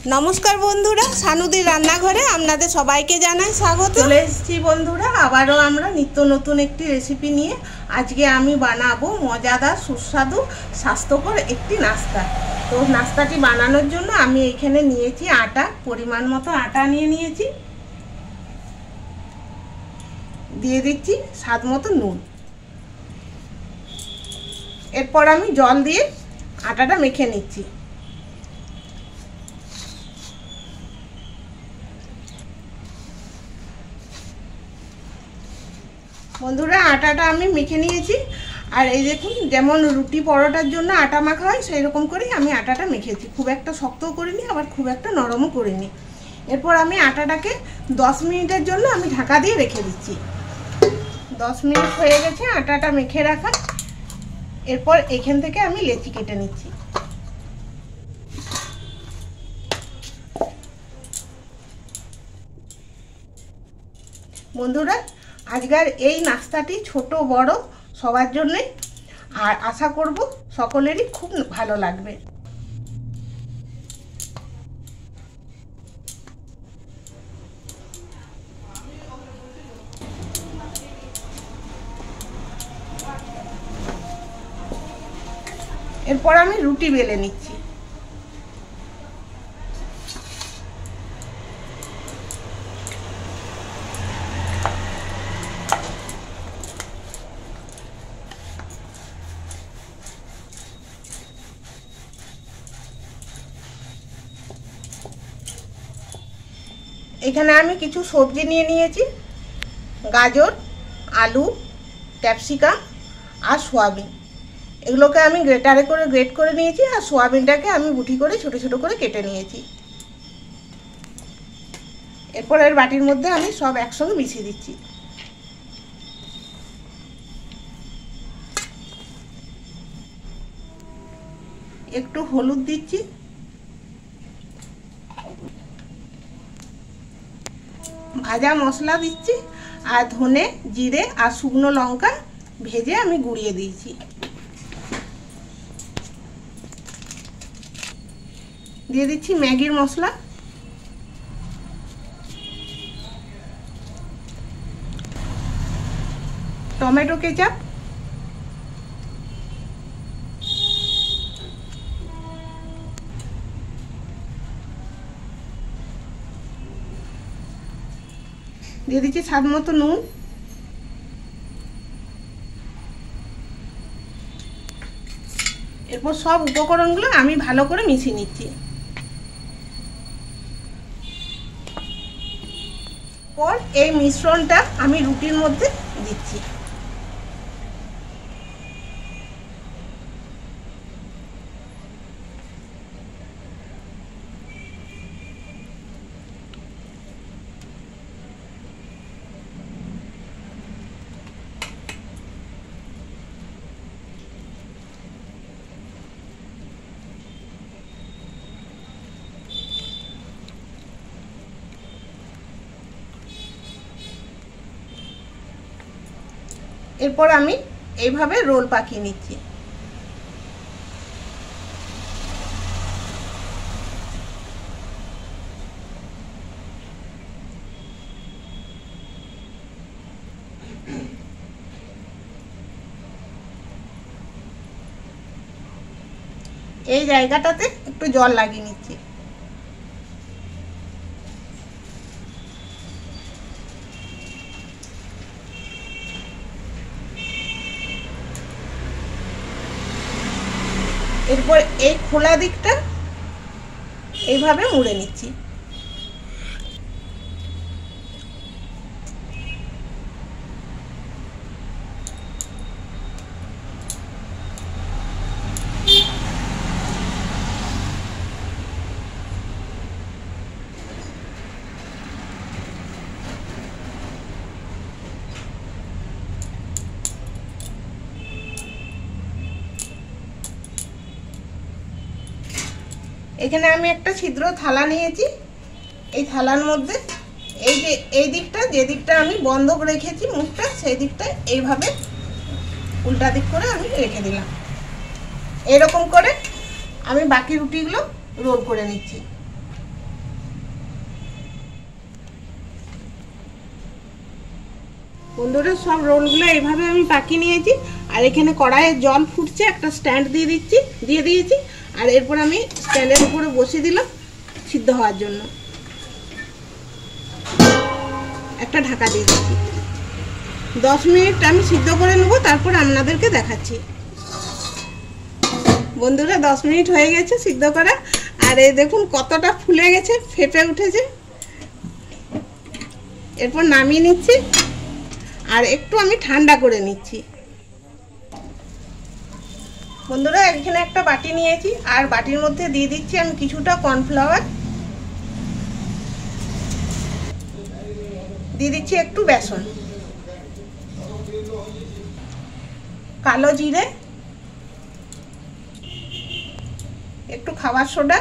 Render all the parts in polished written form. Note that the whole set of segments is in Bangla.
नमस्कार बंधुरा सानुदिर रान्नाघरे आपनादेर सबाइके जानाई स्वागत। चले एसेछि बंधुरा आबारो आमरा नित्य नतून एकटी रेसिपि निये। आजके आमी बानाबो मजादार सुस्वादु स्वास्थ्यकर एकटी नास्ता। तो नास्ताटी बानानोर जोन्नो आमी एखाने नियेछि आटा, परिमाण मतो आटा निये नियेछि, दिये दिচ্ছি स्वाद मतो नुन। एरपर आमी जल दिये आटाटा मेखे निচ্ছি। बंधुरा आटाटा आमी मेखे निয়েছি আর এই দেখুন যেমন রুটি পরোটার জন্য আটা মাখা হয় সেই রকম করে আমি আটাটা মেখেছি। খুব একটা শক্তও করিনি আবার খুব একটা নরমও করিনি। এরপর আমি আটাটাকে 10 মিনিটের জন্য আমি ঢাকা দিয়ে রেখে দিচ্ছি। 10 মিনিট হয়ে গেছে আটাটা মেখে রাখা। এরপর এখান থেকে আমি লেচি কেটে নিচ্ছি। বন্ধুরা আজকের এই নাস্তাটি ছোট বড় সবার জন্যই, আর আশা করব সকলেরই খুব ভালো লাগবে। এরপর আমি রুটি বেলে নিচ্ছি। এখানে আমি কিছু সবজি নিয়ে নিয়েছি, গাজর, আলু, ক্যাপসিকাম আর সয়াবিন। এগুলোকে আমি গ্রেটারে করে গ্রেট করে নিয়েছি, আর সয়াবিনটাকে আমি বুটি করে ছোট ছোট করে কেটে নিয়েছি। এরপর এর বাটির মধ্যে আমি সব একসঙ্গে মিশিয়ে দিচ্ছি। একটু হলুদ দিচ্ছি, ভাজা মশলা দিচ্ছি, আর ধনে জিরে আর শুকনো লঙ্কা ভেজে আমি গুঁড়িয়ে দিয়েছি। দিয়ে দিচ্ছি ম্যাগির মশলা, টমেটো কেচাপ, দিয়ে দিচ্ছি স্বাদ মতো নুন, এরপর সব উপকরণগুলো আমি ভালো করে মিশিয়ে নিচ্ছি। পর এই মিশ্রণটা আমি রুটির মধ্যে দিচ্ছি। এরপর আমি এইভাবে রোল পাকিয়ে নিচ্ছি। এই জায়গাটাতে একটু জল লাগিয়ে নিচ্ছি। এরপর এই খোলা দিকটা এইভাবে মুড়ে নিচ্ছি। এখানে আমি একটা ছিদ্র থালা নিয়েছি। এই থালার মধ্যে এই যে এই দিকটা, যে দিকটা আমি বন্ধ করে রেখেছি মুখটা, সেই দিকটা এইভাবে উল্টা দিক করে আমি রেখে দিলাম। এরকম করে আমি বাকি রুটিগুলো রোল করে নিচ্ছি। বন্ধুরা সব রোলগুলো এইভাবে আমি পাকিয়ে নিয়েছি। আর এখানে কড়াইয়ে জল ফুটছে, একটা স্ট্যান্ড দিয়ে দিয়েছি। আর এরপর আমি স্ট্যান্ডের উপরে বসিয়ে দিলাম সিদ্ধ হওয়ার জন্য। একটা ঢাকা দিয়ে দিচ্ছি। 10 মিনিট আমি সিদ্ধ করে নেব, তারপর আপনাদেরকে দেখাচ্ছি। বন্ধুরা 10 মিনিট হয়ে গেছে সিদ্ধ করা। আর এই দেখুন কতটা ফুলে গেছে, ফেটে উঠেছে। এরপর নামিয়ে নিচ্ছি আর একটু আমি ঠান্ডা করে নিচ্ছি। বন্ধুরা এখানে একটা বাটি নিয়েছি, আর বাটির মধ্যে দিয়ে দিচ্ছি আমি কিছুটা কর্নফ্লাওয়ার, দিয়ে দিচ্ছি একটু বেসন, কালো জিরে, একটু খাবার সোডা,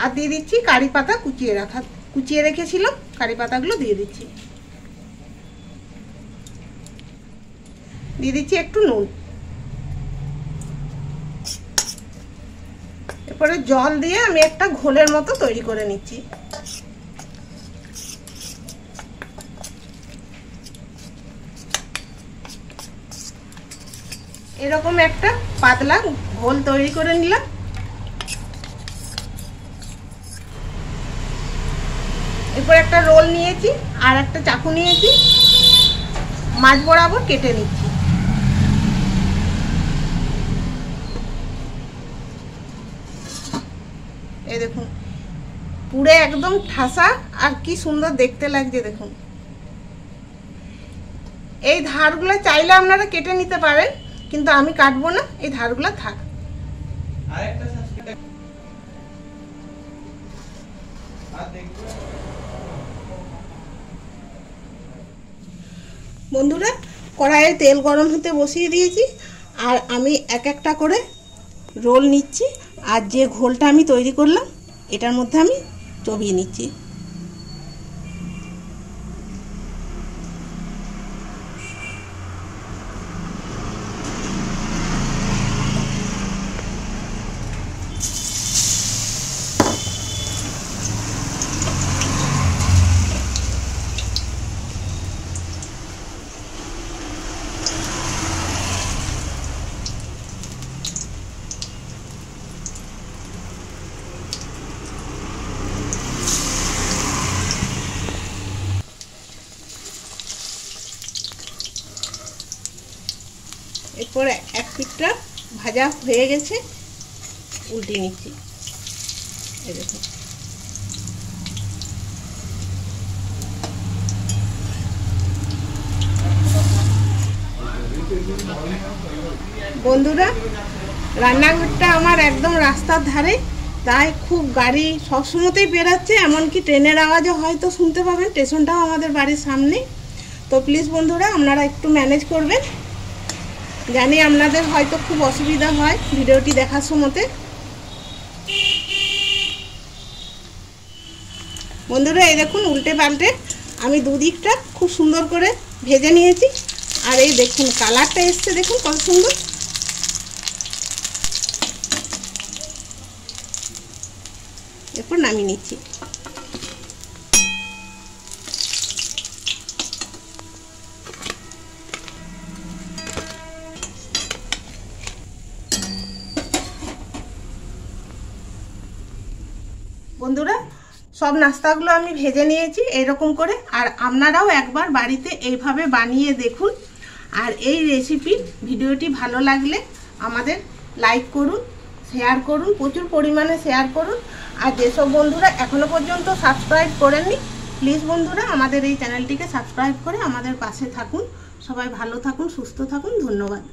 আর দিয়ে দিচ্ছি কারি পাতা কুচিয়ে রেখেছিলাম, কারি পাতাগুলো দিয়ে দিচ্ছি। দিয়ে দিচ্ছি একটু নুন। এরপরে জল দিয়ে আমি একটা ঘোলের মতো তৈরি করে নিচ্ছি। এরকম একটা পাতলা ঘোল তৈরি করে নিলাম। এরপর একটা রোল নিয়েছি আর একটা চাকু নিয়েছি, মাঝ বরাবর কেটে নিচ্ছি। এই দেখুন পুরো একদম ঠাসা, আর কি সুন্দর দেখতে লাগছে দেখুন। এই ধারগুলো চাইলে আপনারা কেটে নিতে পারেন, কিন্তু আমি কাটবো না, এই ধারগুলো থাক। বন্ধুরা কড়াইয়ে তেল গরম হতে বসিয়ে দিয়েছি, আর আমি এক একটা করে রোল নিচ্ছি। আর যে ঘোলটা আমি তৈরি করলাম এটার মধ্যে আমি চবিয়ে নিচ্ছি। এরপরে এক পিঠটা ভাজা হয়ে গেছে, উল্টে নিচ্ছি। এই দেখুন বন্ধুরা রান্নাঘরটা আমার একদম রাস্তার ধারে, তাই খুব গাড়ি সবসময়তেই বেরাচ্ছে, এমনকি ট্রেনের আওয়াজও হয়তো শুনতে পাবেন। স্টেশনটাও আমাদের বাড়ির সামনে। তো প্লিজ বন্ধুরা আপনারা একটু ম্যানেজ করবেন। জানি আপনাদের হয়তো খুব অসুবিধা হয় ভিডিওটি দেখার সময়তে। বন্ধুরা এই দেখুন উল্টে পাল্টে আমি দুদিকটা খুব সুন্দর করে ভেজে নিয়েছি। আর এই দেখুন কালারটা এসছে, দেখুন কত সুন্দর। এরপর নামিয়ে নিচ্ছি। বন্ধুরা সব নাস্তাগুলো আমি ভেজে নিয়েছি এরকম করে। আর আপনারাও একবার বাড়িতে এইভাবে বানিয়ে দেখুন। আর এই রেসিপি ভিডিওটি ভালো লাগলে আমাদের লাইক করুন, শেয়ার করুন, প্রচুর পরিমাণে শেয়ার করুন। আর যেসব বন্ধুরা এখনো পর্যন্ত সাবস্ক্রাইব করেননি, প্লিজ বন্ধুরা আমাদের এই চ্যানেলটিকে সাবস্ক্রাইব করে আমাদের পাশে থাকুন। সবাই ভালো থাকুন, সুস্থ থাকুন। ধন্যবাদ।